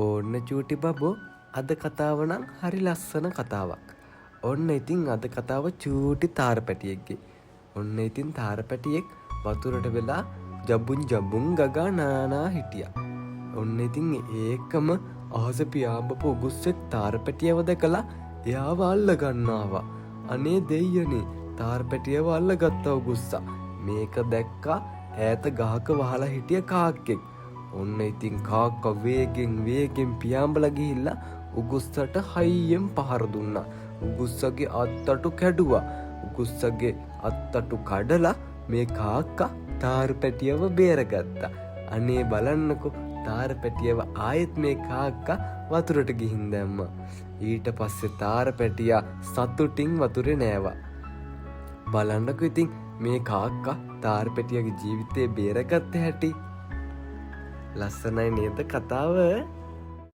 ඕන්න චූටි බබෝ අද කතාව නම් හරි ලස්සන කතාවක්. ඔන්න ඉතින් අද කතාව චූටි තාරපැටියෙක්ගේ. ඔන්න ඉතින් තාරපැටියෙක් වතුරට වෙලා ජබුන් ජබුන් ගගා නානා හිටියා. ඔන්න ඉතින් ඒකම අහස පියාඹපු උගුස්සෙක් තාරපැටියව දැකලා එයාව අල්ලගන්නවා. අනේ දෙයියනේ තාරපැටියව අල්ලගත්තා උගුස්සා. මේක දැක්කා ඈත ගහක වහලා හිටිය කාක්කෙක්. ඔන්න ඉතින් කාක්කා වේගෙන් පියාඹලා ගිහිල්ලා උගුස්සට හයියෙන් පහර දුන්නා. උගුස්සගේ අත්තටු කැඩුවා. උගුස්සගේ අත්තටු කඩලා මේ කාක්කා තාරපැටියව බේරගත්තා. අනේ බලන්නකෝ තාරපැටියව ආයෙත් මේ කාක්කා වතුරට ගිහින් දැම්මා. ඊට පස්සේ තාරපැටියා සතුටින් වතුරේ නෑවා. බලන්නකෝ ඉතින් මේ කාක්කා තාරපැටියගේ ජීවිතේ බේරගත්ත හැටි. ලස්සනයි නේද කතාව?